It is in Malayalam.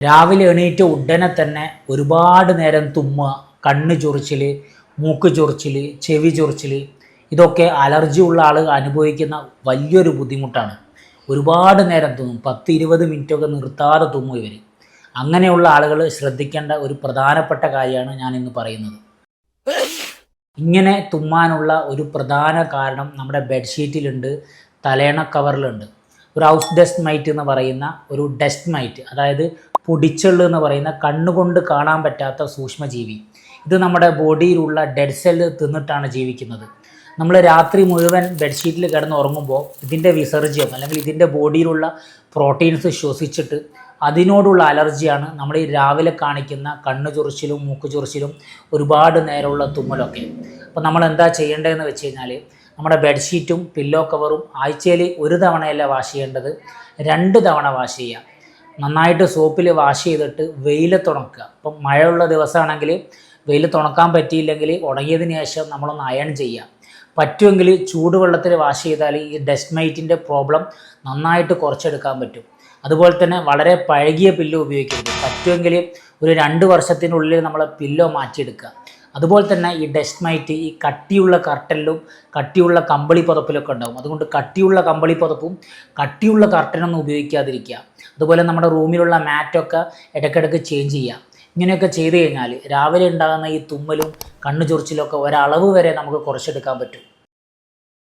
രാവിലെ എണീറ്റ ഉടനെ തന്നെ ഒരുപാട് നേരം തുമ്മുക, കണ്ണ് ചൊറിച്ചിൽ, മൂക്ക് ചൊറിച്ചിൽ, ചെവി ചൊറിച്ചിൽ, ഇതൊക്കെ അലർജി ഉള്ള ആൾ അനുഭവിക്കുന്ന വലിയൊരു ബുദ്ധിമുട്ടാണ്. ഒരുപാട് നേരം തുമ്മും, 10-20 മിനിറ്റൊക്കെ നിർത്താതെ തുമ്മും ഇവർ. അങ്ങനെയുള്ള ആളുകൾ ശ്രദ്ധിക്കേണ്ട ഒരു പ്രധാനപ്പെട്ട കാര്യമാണ് ഞാൻ ഇന്ന് പറയുന്നത്. ഇങ്ങനെ തുമ്മാനുള്ള ഒരു പ്രധാന കാരണം നമ്മുടെ ബെഡ്ഷീറ്റിലുണ്ട്, തലേണ കവറിലുണ്ട്. ഒരു ഹൗസ് ഡസ്റ്റ് മൈറ്റ് എന്ന് പറയുന്ന ഒരു ഡസ്റ്റ് മൈറ്റ്, അതായത് പൊടിച്ചെള്ള് എന്ന് പറയുന്ന കണ്ണുകൊണ്ട് കാണാൻ പറ്റാത്ത സൂക്ഷ്മജീവി. ഇത് നമ്മുടെ ബോഡിയിലുള്ള ഡെഡ് സെല്ല് തിന്നിട്ടാണ് ജീവിക്കുന്നത്. നമ്മൾ രാത്രി മുഴുവൻ ബെഡ്ഷീറ്റിൽ കിടന്ന് ഉറങ്ങുമ്പോൾ ഇതിൻ്റെ വിസർജ്യം അല്ലെങ്കിൽ ഇതിൻ്റെ ബോഡിയിലുള്ള പ്രോട്ടീൻസ് ശ്വസിച്ചിട്ട് അതിനോടുള്ള അലർജിയാണ് നമ്മൾ ഈ രാവിലെ കാണിക്കുന്ന കണ്ണ് ചൊറിച്ചിലും മൂക്ക് ചൊറിച്ചിലും ഒരുപാട് നേരമുള്ള തുമ്മലൊക്കെ. അപ്പോൾ നമ്മൾ എന്താ ചെയ്യേണ്ടതെന്ന് വെച്ച് കഴിഞ്ഞാൽ, നമ്മുടെ ബെഡ്ഷീറ്റും പില്ലോ കവറും ആഴ്ചയിൽ ഒരു തവണയല്ല വാഷ് ചെയ്യേണ്ടത്, 2 തവണ വാഷ് ചെയ്യുക. നന്നായിട്ട് സോപ്പിൽ വാഷ് ചെയ്തിട്ട് വെയിലത്തുണക്കുക. ഇപ്പം മഴയുള്ള ദിവസമാണെങ്കിൽ വെയിലത്തുണക്കാൻ പറ്റിയില്ലെങ്കിൽ ഉണങ്ങിയതിന് ശേഷം നമ്മളൊന്ന് അയൺ ചെയ്യുക. പറ്റുമെങ്കിൽ ചൂടുവെള്ളത്തിൽ വാഷ് ചെയ്താൽ ഈ ഡസ്റ്റ് മൈറ്റിൻ്റെ പ്രോബ്ലം നന്നായിട്ട് കുറച്ചെടുക്കാൻ പറ്റും. അതുപോലെ തന്നെ വളരെ പഴകിയ പില്ലോ ഉപയോഗിക്കരുത്. പറ്റുമെങ്കിൽ ഒരു 2 വർഷത്തിനുള്ളിൽ നമ്മൾ പില്ലോ മാറ്റിയെടുക്കുക. അതുപോലെ തന്നെ ഈ ഡസ്റ്റ് മൈറ്റ് ഈ കട്ടിയുള്ള കർട്ടനിലും കട്ടിയുള്ള കമ്പിളി പുതപ്പിലൊക്കെ ഉണ്ടാകും. അതുകൊണ്ട് കട്ടിയുള്ള കമ്പിളി പുതപ്പും കട്ടിയുള്ള കർട്ടനൊന്നും ഉപയോഗിക്കാതിരിക്കുക. അതുപോലെ നമ്മുടെ റൂമിലുള്ള മാറ്റൊക്കെ ഇടയ്ക്കിടയ്ക്ക് ചേഞ്ച് ചെയ്യുക. ഇങ്ങനെയൊക്കെ ചെയ്ത് കഴിഞ്ഞാൽ രാവിലെ ഉണ്ടാകുന്ന ഈ തുമ്മലും കണ്ണു ചൊറിച്ചിലൊക്കെ ഒരളവ് വരെ നമുക്ക് കുറച്ചെടുക്കാൻ പറ്റും.